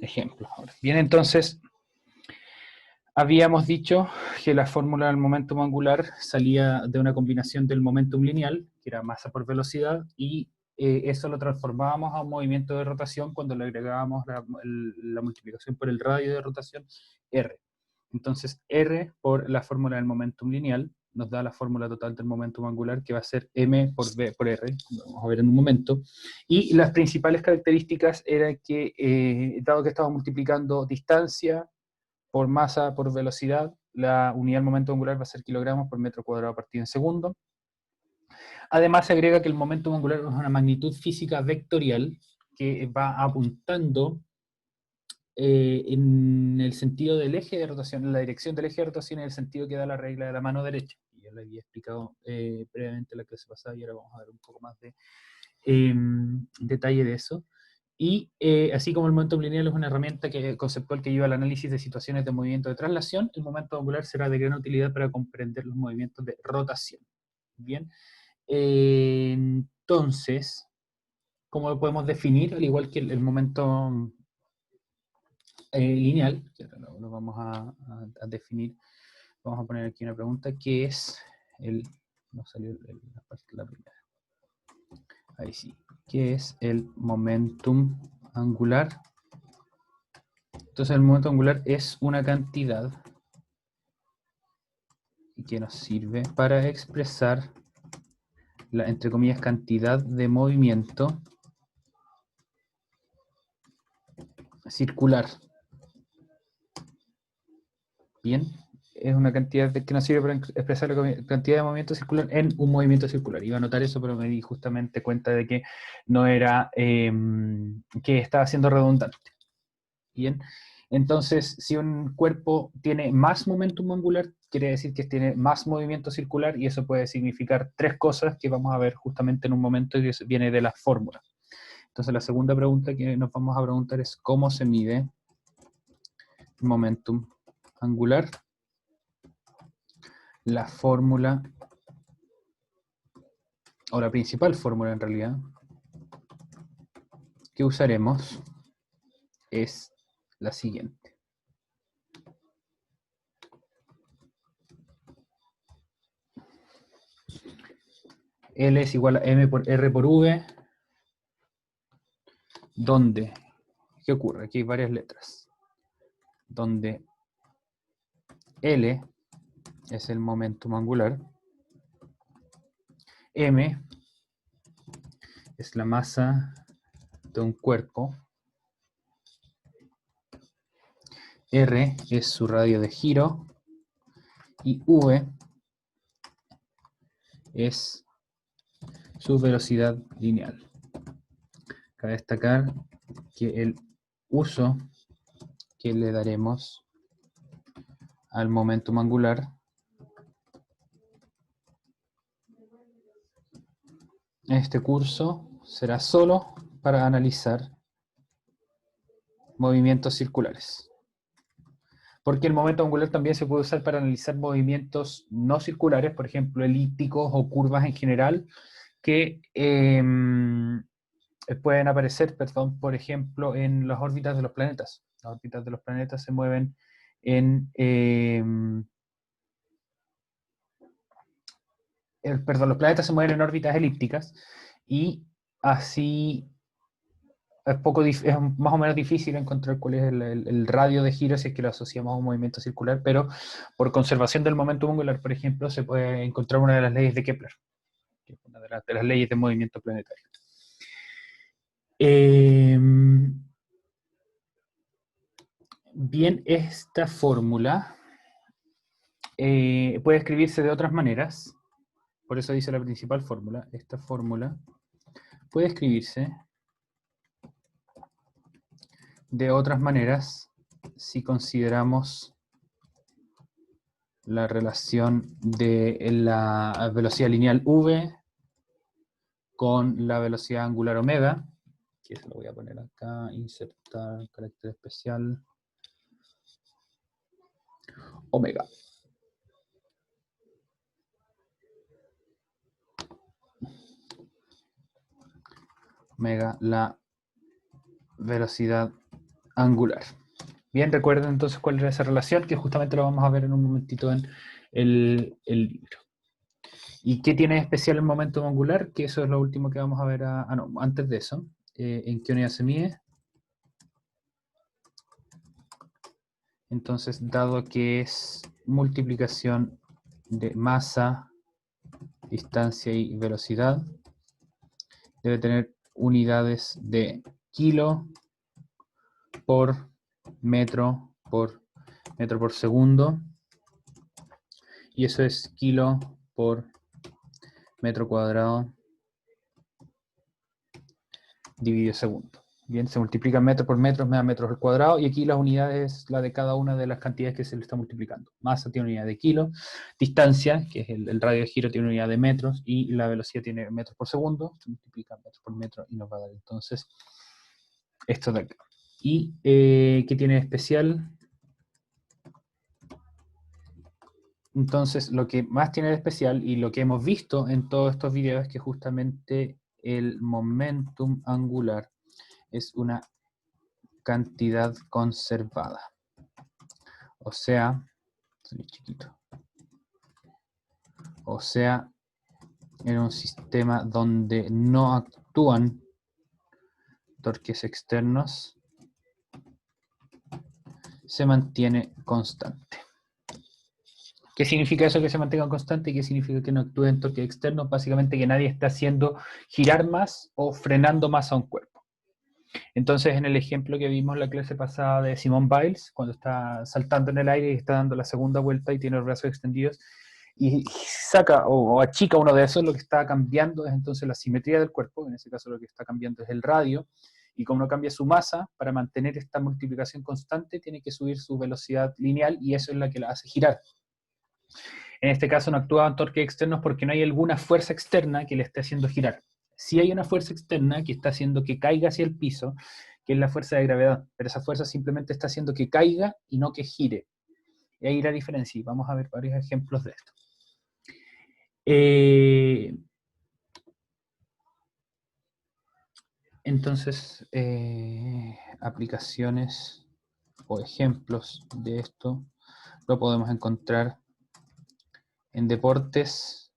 ejemplos. Bien, entonces, habíamos dicho que la fórmula del momentum angular salía de una combinación del momentum lineal, que era masa por velocidad, y eso lo transformábamos a un movimiento de rotación cuando le agregábamos la multiplicación por el radio de rotación, R. Entonces, R por la fórmula del momentum lineal nos da la fórmula total del momentum angular, que va a ser m por v por r, lo vamos a ver en un momento. Y las principales características eran que, dado que estamos multiplicando distancia por masa por velocidad, la unidad del momento angular va a ser kilogramos por metro cuadrado partido en segundo. Además, se agrega que el momento angular es una magnitud física vectorial que va apuntando en el sentido del eje de rotación, en la dirección del eje de rotación, en el sentido que da la regla de la mano derecha. Y ya lo había explicado previamente en la clase pasada y ahora vamos a ver un poco más de detalle de eso. Y así como el momento lineal es una herramienta conceptual que lleva al análisis de situaciones de movimiento de traslación, el momento angular será de gran utilidad para comprender los movimientos de rotación. Bien, entonces, ¿cómo lo podemos definir? Al igual que el momento lineal, que ahora lo vamos a definir, vamos a poner aquí una pregunta, ¿qué es el... no salió la primera. Ahí sí. ¿Qué es el momentum angular? Entonces el momento angular es una cantidad que nos sirve para expresar la, entre comillas, cantidad de movimiento circular. Bien, es una cantidad que nos sirve para expresar la cantidad de movimiento circular en un movimiento circular. Iba a anotar eso, pero me di justamente cuenta de que no era, que estaba siendo redundante. Bien, entonces si un cuerpo tiene más momentum angular, quiere decir que tiene más movimiento circular, y eso puede significar tres cosas que vamos a ver justamente en un momento y que viene de la fórmula. Entonces la segunda pregunta que nos vamos a preguntar es ¿cómo se mide el momentum angular? La fórmula, o la principal fórmula en realidad, que usaremos es la siguiente. L es igual a m por r por v, donde, ¿qué ocurre? Aquí hay varias letras. Donde L es el momentum angular, m es la masa de un cuerpo, r es su radio de giro y v es su velocidad lineal. Cabe destacar que el uso que le daremos al momentum angular en este curso será solo para analizar movimientos circulares. Porque el momento angular también se puede usar para analizar movimientos no circulares, por ejemplo, elípticos o curvas en general, que pueden aparecer, perdón, por ejemplo, en las órbitas de los planetas. Las órbitas de los planetas se mueven en... perdón, los planetas se mueven en órbitas elípticas y así es más o menos difícil encontrar cuál es el radio de giro si es que lo asociamos a un movimiento circular, pero por conservación del momento angular, por ejemplo, se puede encontrar una de las leyes de Kepler, que es una de las leyes de movimiento planetario. Bien, esta fórmula puede escribirse de otras maneras, por eso dice la principal fórmula. Esta fórmula puede escribirse de otras maneras si consideramos la relación de la velocidad lineal v con la velocidad angular omega, que se lo voy a poner acá, insertar carácter especial, omega. Omega, la velocidad angular. Bien, recuerden entonces cuál era esa relación, que justamente lo vamos a ver en un momentito en el libro. ¿Y qué tiene de especial el momento angular? Que eso es lo último que vamos a ver. No, antes de eso, ¿en qué unidad se mide? Entonces, dado que es multiplicación de masa, distancia y velocidad, debe tener unidades de kilo por metro por segundo, y eso es kilo por metro cuadrado dividido segundo. Bien, se multiplica metro por metro, me da metros al cuadrado, y aquí las unidades es la de cada una de las cantidades que se le está multiplicando. Masa tiene unidad de kilo, distancia, que es el radio de giro, tiene unidad de metros, y la velocidad tiene metros por segundo, se multiplica metro por metro y nos va a dar entonces esto de acá. ¿Y qué tiene de especial? Entonces, lo que más tiene de especial y lo que hemos visto en todos estos videos es que justamente el momentum angular es una cantidad conservada. O sea, soy chiquito. O sea, en un sistema donde no actúan torques externos, se mantiene constante. ¿Qué significa eso, que se mantenga constante? ¿Y qué significa que no actúen torques externos? Básicamente que nadie está haciendo girar más o frenando más a un cuerpo. Entonces, en el ejemplo que vimos en la clase pasada de Simone Biles, cuando está saltando en el aire y está dando la segunda vuelta y tiene los brazos extendidos, y saca o achica uno de esos, lo que está cambiando es entonces la simetría del cuerpo. En ese caso lo que está cambiando es el radio, y como no cambia su masa, para mantener esta multiplicación constante tiene que subir su velocidad lineal, y eso es la que la hace girar. En este caso no actúan torques externos porque no hay alguna fuerza externa que le esté haciendo girar. Sí hay una fuerza externa que está haciendo que caiga hacia el piso, que es la fuerza de gravedad, pero esa fuerza simplemente está haciendo que caiga y no que gire. Y ahí la diferencia, y vamos a ver varios ejemplos de esto. Entonces, aplicaciones o ejemplos de esto lo podemos encontrar en deportes,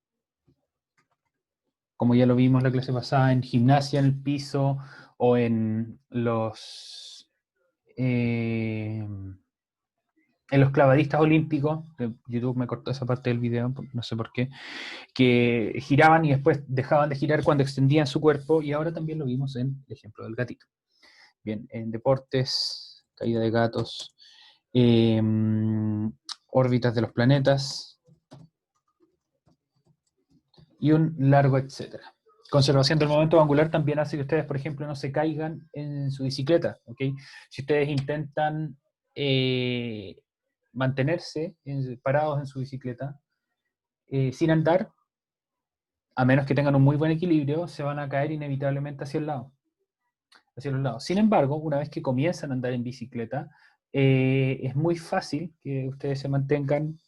como ya lo vimos en la clase pasada, en gimnasia en el piso, o en los clavadistas olímpicos. YouTube me cortó esa parte del video, no sé por qué, que giraban y después dejaban de girar cuando extendían su cuerpo, y ahora también lo vimos en el ejemplo del gatito. Bien, en deportes, caída de gatos, órbitas de los planetas, y un largo etcétera. Conservación del momento angular también hace que ustedes, por ejemplo, no se caigan en su bicicleta, ¿ok? Si ustedes intentan mantenerse parados en su bicicleta sin andar, a menos que tengan un muy buen equilibrio, se van a caer inevitablemente hacia el lado, hacia los lados. Sin embargo, una vez que comienzan a andar en bicicleta, es muy fácil que ustedes se mantengan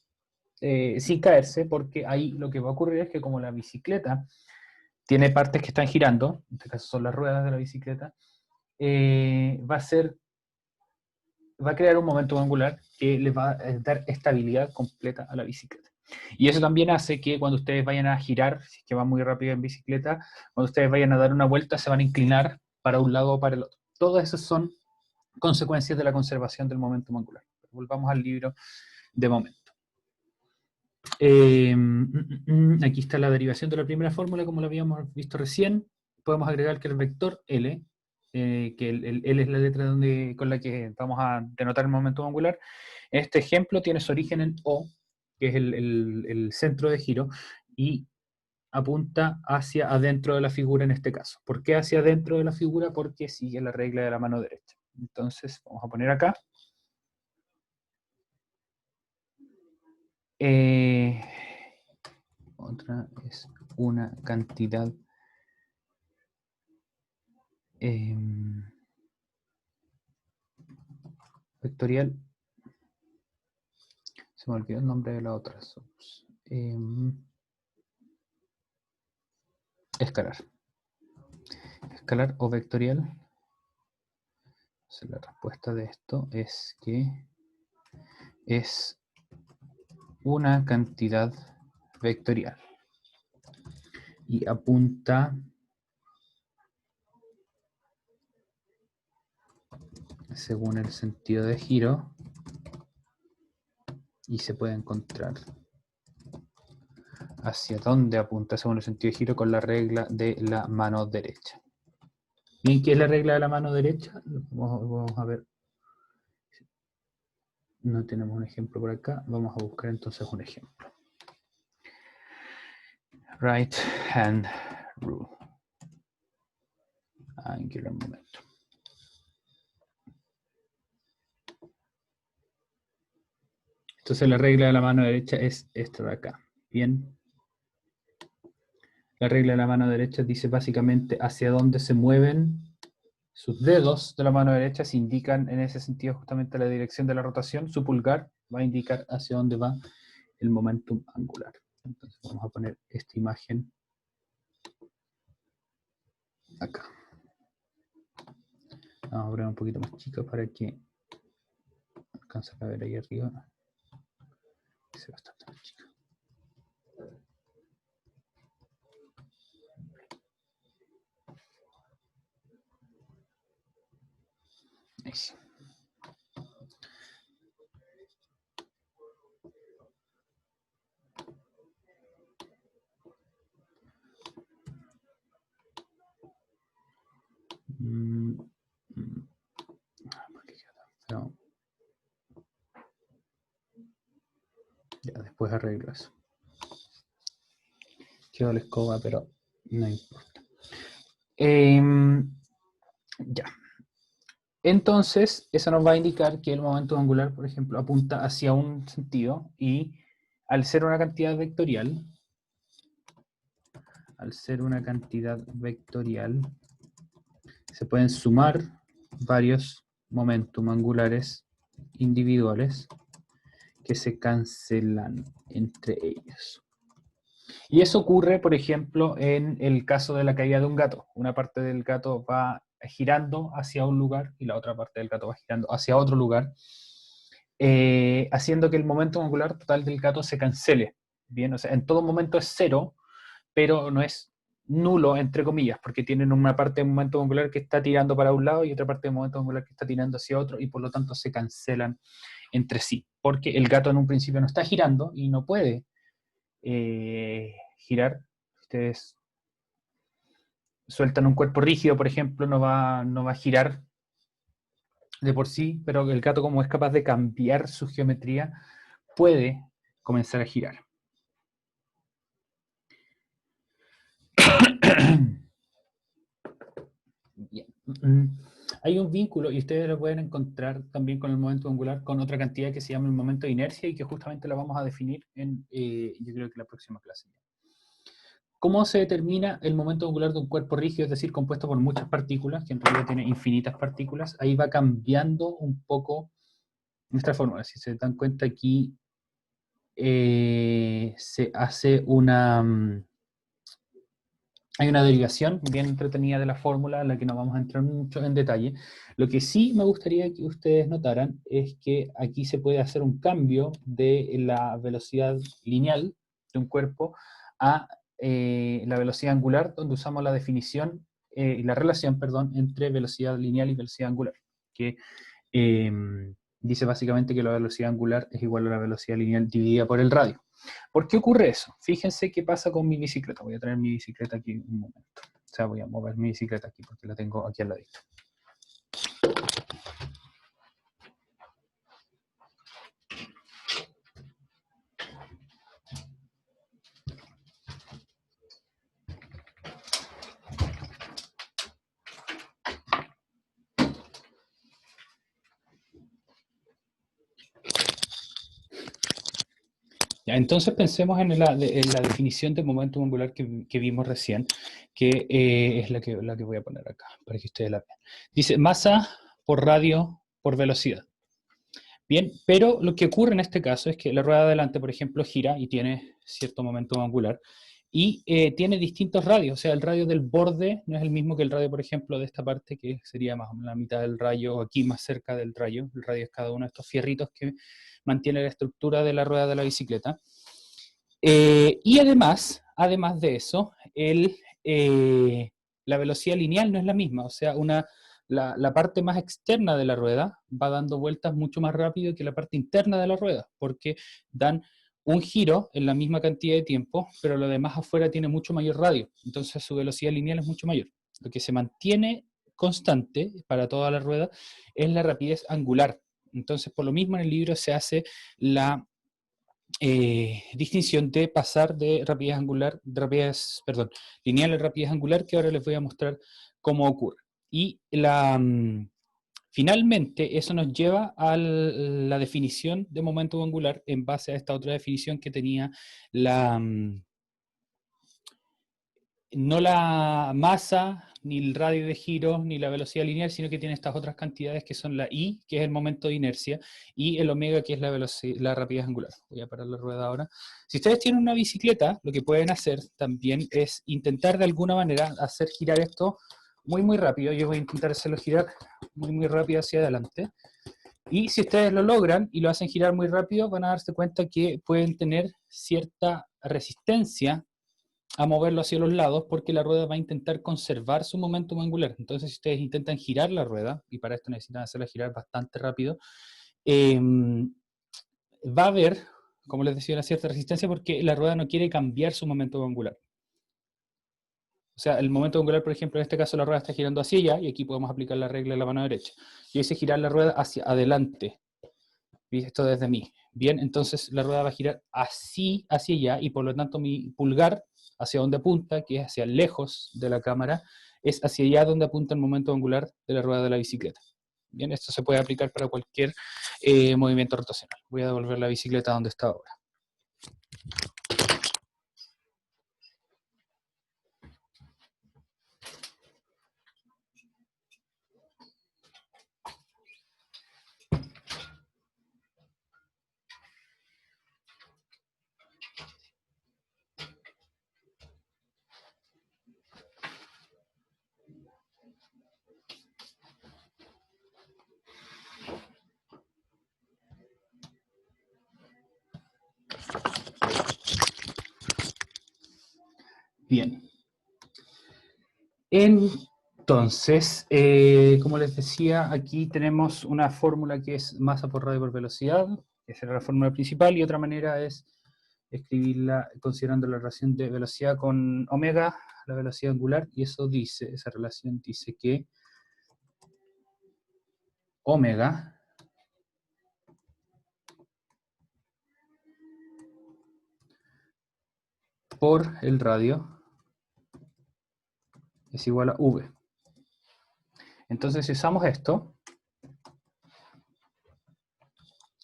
sin caerse, porque ahí lo que va a ocurrir es que como la bicicleta tiene partes que están girando, en este caso son las ruedas de la bicicleta, va a crear un momento angular que les va a dar estabilidad completa a la bicicleta. Y eso también hace que cuando ustedes vayan a girar, si es que van muy rápido en bicicleta, cuando ustedes vayan a dar una vuelta, se van a inclinar para un lado o para el otro. Todas esas son consecuencias de la conservación del momento angular. Volvamos al libro de momento. Aquí está la derivación de la primera fórmula, como lo habíamos visto recién. Podemos agregar que el vector L, que el L es la letra con la que vamos a denotar el momento angular, en este ejemplo tiene su origen en O, que es el centro de giro, y apunta hacia adentro de la figura en este caso. ¿Por qué hacia adentro de la figura? Porque sigue la regla de la mano derecha. Entonces, vamos a poner acá. Otra es una cantidad vectorial. Se me olvidó el nombre de la otra. Escalar. Escalar o vectorial Entonces la respuesta de esto es que es una cantidad vectorial y apunta según el sentido de giro y se puede encontrar hacia dónde apunta según el sentido de giro con la regla de la mano derecha. Bien, ¿qué es la regla de la mano derecha? Vamos a ver. No tenemos un ejemplo por acá. Vamos a buscar entonces un ejemplo. Right hand rule. Angular momentum. Entonces la regla de la mano derecha es esta de acá. Bien. La regla de la mano derecha dice básicamente hacia dónde se mueven sus dedos de la mano derecha, se indican en ese sentido justamente la dirección de la rotación. Su pulgar va a indicar hacia dónde va el momentum angular. Entonces vamos a poner esta imagen acá. Vamos a poner un poquito más chica para que alcance a ver ahí arriba. Es bastante más chica. Ahí sí. Ya, después arreglo eso. Quedó la escoba, pero no importa. Ya. Entonces, eso nos va a indicar que el momento angular, por ejemplo, apunta hacia un sentido y al ser una cantidad vectorial, se pueden sumar varios momentum angulares individuales que se cancelan entre ellos. Y eso ocurre, por ejemplo, en el caso de la caída de un gato. Una parte del gato va girando hacia un lugar y la otra parte del gato va girando hacia otro lugar, haciendo que el momento angular total del gato se cancele. Bien, o sea, en todo momento es cero, pero no es nulo, entre comillas, porque tienen una parte de momento angular que está tirando para un lado y otra parte de momento angular que está tirando hacia otro, y por lo tanto se cancelan entre sí, porque el gato en un principio no está girando y no puede girar. Ustedes sueltan un cuerpo rígido, por ejemplo, no va a girar de por sí, pero el gato, como es capaz de cambiar su geometría, puede comenzar a girar. Bien. Hay un vínculo, y ustedes lo pueden encontrar también con el momento angular, con otra cantidad que se llama el momento de inercia, y que justamente la vamos a definir en, yo creo que la próxima clase. ¿Cómo se determina el momento angular de un cuerpo rígido, es decir, compuesto por muchas partículas, que en realidad tiene infinitas partículas? Ahí va cambiando un poco nuestra fórmula. Si se dan cuenta aquí, se hace hay una derivación bien entretenida de la fórmula, en la que no vamos a entrar mucho en detalle. Lo que sí me gustaría que ustedes notaran es que aquí se puede hacer un cambio de la velocidad lineal de un cuerpo a la velocidad angular, donde usamos la definición, la relación, perdón, entre velocidad lineal y velocidad angular, que dice básicamente que la velocidad angular es igual a la velocidad lineal dividida por el radio. ¿Por qué ocurre eso? Fíjense qué pasa con mi bicicleta. Voy a traer mi bicicleta aquí un momento. O sea, voy a mover mi bicicleta aquí porque la tengo aquí al ladito. Ya, entonces pensemos en la definición de momento angular que vimos recién, que es la que voy a poner acá, para que ustedes la vean. Dice masa por radio por velocidad. Bien, pero lo que ocurre en este caso es que la rueda de adelante, por ejemplo, gira y tiene cierto momento angular, y tiene distintos radios, o sea, el radio del borde no es el mismo que el radio, por ejemplo, de esta parte, que sería más o menos la mitad del rayo, o aquí más cerca del rayo. El radio es cada uno de estos fierritos que mantiene la estructura de la rueda de la bicicleta. Y además de eso, la velocidad lineal no es la misma, o sea, la parte más externa de la rueda va dando vueltas mucho más rápido que la parte interna de la rueda, porque dan un giro en la misma cantidad de tiempo, pero lo demás afuera tiene mucho mayor radio, entonces su velocidad lineal es mucho mayor. Lo que se mantiene constante para toda la rueda es la rapidez angular. Entonces, por lo mismo en el libro se hace la distinción de pasar de rapidez angular, lineal a rapidez angular, que ahora les voy a mostrar cómo ocurre. Y finalmente eso nos lleva a la definición de momento angular en base a esta otra definición que tenía no la masa, ni el radio de giro, ni la velocidad lineal, sino que tiene estas otras cantidades que son la I, que es el momento de inercia, y el omega, que es la rapidez angular. Voy a parar la rueda ahora. Si ustedes tienen una bicicleta, lo que pueden hacer también es intentar de alguna manera hacer girar esto muy rápido. Yo voy a intentar hacerlo girar muy rápido hacia adelante. Y si ustedes lo logran y lo hacen girar muy rápido, van a darse cuenta que pueden tener cierta resistencia a moverlo hacia los lados, porque la rueda va a intentar conservar su momento angular. Entonces, si ustedes intentan girar la rueda, y para esto necesitan hacerla girar bastante rápido, va a haber, como les decía, una cierta resistencia, porque la rueda no quiere cambiar su momento angular. O sea, el momento angular, por ejemplo, en este caso la rueda está girando hacia allá, y aquí podemos aplicar la regla de la mano derecha. Yo hice girar la rueda hacia adelante. ¿Viste? Esto desde mí. Bien, entonces la rueda va a girar así hacia allá, y por lo tanto mi pulgar hacia donde apunta, que es hacia lejos de la cámara, es hacia allá donde apunta el momento angular de la rueda de la bicicleta. Bien, esto se puede aplicar para cualquier movimiento rotacional. Voy a devolver la bicicleta donde está ahora. Bien. Entonces, como les decía, aquí tenemos una fórmula que es masa por radio por velocidad, esa era la fórmula principal, y otra manera es escribirla considerando la relación de velocidad con omega, la velocidad angular, y eso dice, esa relación dice que omega por el radio es igual a V. Entonces, si usamos esto,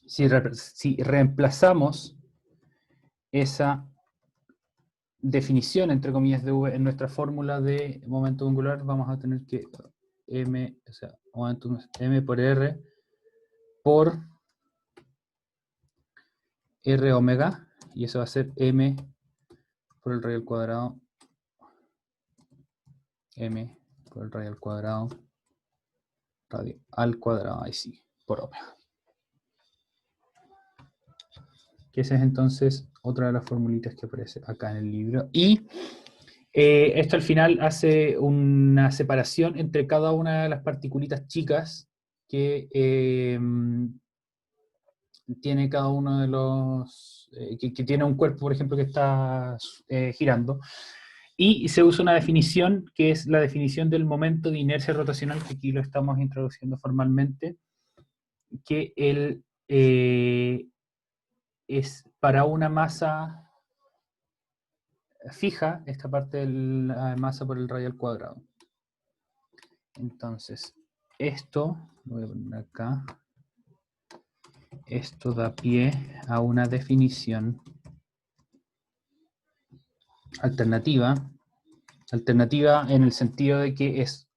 si reemplazamos esa definición, entre comillas, de V en nuestra fórmula de momento angular, vamos a tener que M, o sea, momentum M por R omega, y eso va a ser M por el radio al cuadrado, M por el radio al cuadrado, ahí sí, por omega. Que esa es entonces otra de las formulitas que aparece acá en el libro. Y esto al final hace una separación entre cada una de las particulitas chicas que tiene cada uno de los... que tiene un cuerpo, por ejemplo, que está girando. Y se usa una definición que es la definición del momento de inercia rotacional, que aquí lo estamos introduciendo formalmente, que es para una masa fija, esta parte de la masa por el radio al cuadrado. Entonces, esto, lo voy a poner acá, esto da pie a una definición alternativa en el sentido de que es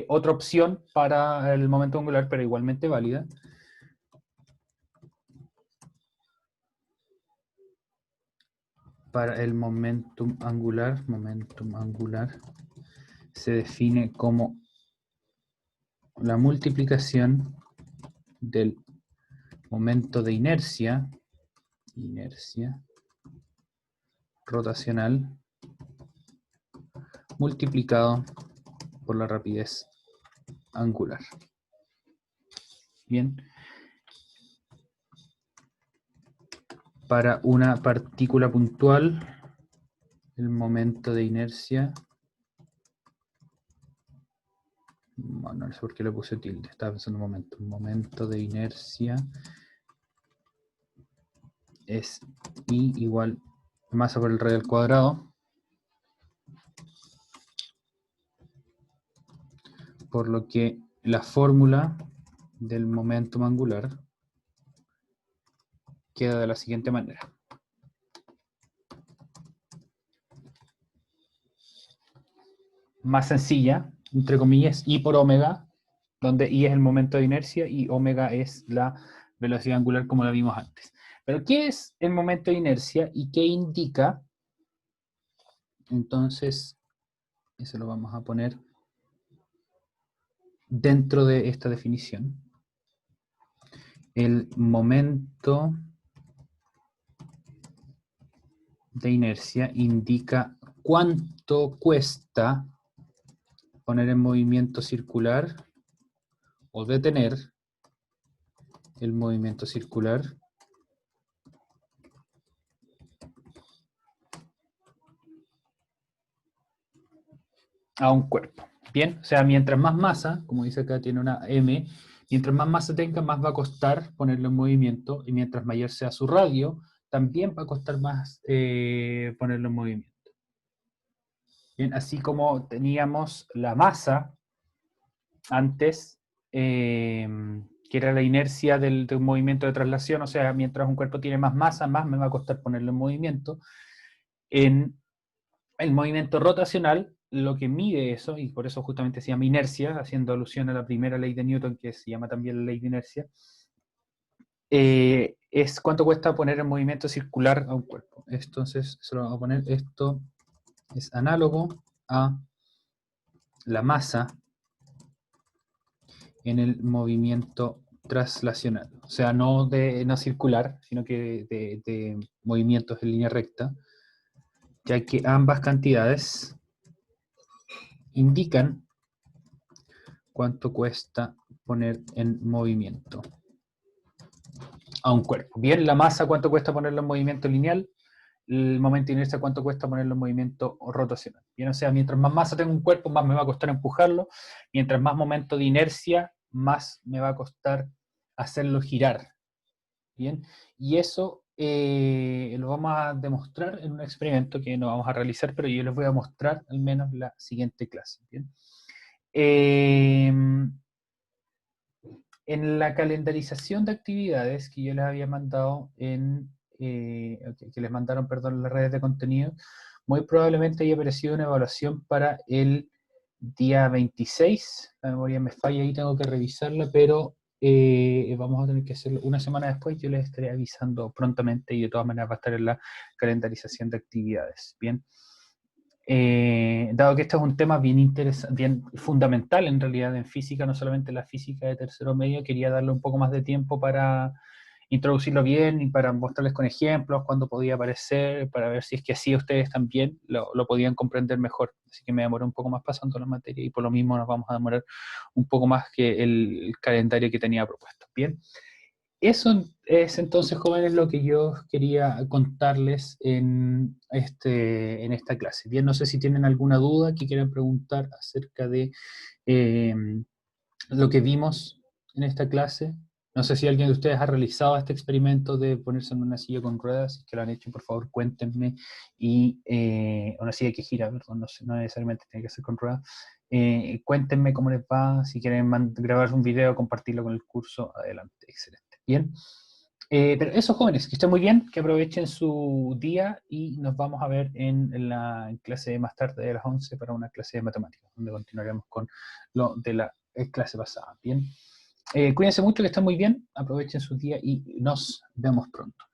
otra opción para el momento angular, pero igualmente válida. para el momentum angular se define como la multiplicación del momento de inercia rotacional multiplicado por la rapidez angular. Bien. Para una partícula puntual, el momento de inercia, bueno, no sé por qué le puse tilde, estaba pensando un momento de inercia es I igual masa por el radio al cuadrado, por lo que la fórmula del momentum angular queda de la siguiente manera. Más sencilla, entre comillas, I por omega, donde I es el momento de inercia y omega es la velocidad angular como la vimos antes. Pero ¿qué es el momento de inercia y qué indica? Entonces, eso lo vamos a poner dentro de esta definición. El momento de inercia indica cuánto cuesta poner en movimiento circular o detener el movimiento circular a un cuerpo. Bien, o sea, mientras más masa, como dice acá, tiene una M, mientras más masa tenga, más va a costar ponerlo en movimiento, y mientras mayor sea su radio, también va a costar más ponerlo en movimiento. Bien, así como teníamos la masa antes, que era la inercia de un movimiento de traslación, o sea, mientras un cuerpo tiene más masa, más me va a costar ponerlo en movimiento. En el movimiento rotacional, lo que mide eso, y por eso justamente se llama inercia, haciendo alusión a la primera ley de Newton, que se llama también la ley de inercia, es cuánto cuesta poner en movimiento circular a un cuerpo. Entonces, se lo vamos a poner, esto es análogo a la masa en el movimiento traslacional. O sea, no circular, sino que de movimientos en línea recta, ya que ambas cantidades indican cuánto cuesta poner en movimiento a un cuerpo. Bien, la masa, cuánto cuesta ponerlo en movimiento lineal, el momento de inercia, cuánto cuesta ponerlo en movimiento rotacional. Bien, o sea, mientras más masa tenga un cuerpo, más me va a costar empujarlo, mientras más momento de inercia, más me va a costar hacerlo girar. Bien, y eso lo vamos a demostrar en un experimento que no vamos a realizar, pero yo les voy a mostrar al menos la siguiente clase. Bien. En la calendarización de actividades que yo les había mandado que les mandaron, perdón, las redes de contenido, muy probablemente haya aparecido una evaluación para el día 26, la memoria me falla ahí, tengo que revisarla, pero vamos a tener que hacerlo una semana después, yo les estaré avisando prontamente y de todas maneras va a estar en la calendarización de actividades, ¿bien? Dado que este es un tema bien interesante, bien fundamental en realidad en física, no solamente la física de tercero medio, quería darle un poco más de tiempo para introducirlo bien y para mostrarles con ejemplos cuándo podía aparecer, para ver si es que así ustedes también lo podían comprender mejor. Así que me demoré un poco más pasando la materia y por lo mismo nos vamos a demorar un poco más que el calendario que tenía propuesto. Bien. Eso es entonces, jóvenes, lo que yo quería contarles en esta clase. Bien, no sé si tienen alguna duda que quieran preguntar acerca de lo que vimos en esta clase. No sé si alguien de ustedes ha realizado este experimento de ponerse en una silla con ruedas. Si es que lo han hecho, por favor, cuéntenme. Y una silla que gira, perdón, no necesariamente tiene que ser con ruedas. Cuéntenme cómo les va. Si quieren grabar un video, compartirlo con el curso, adelante. Excelente. Bien. Pero eso, jóvenes, que estén muy bien, que aprovechen su día y nos vamos a ver en la clase más tarde de las 11 para una clase de matemáticas, donde continuaremos con lo de la clase pasada. Bien. Cuídense mucho, que estén muy bien, aprovechen su día y nos vemos pronto.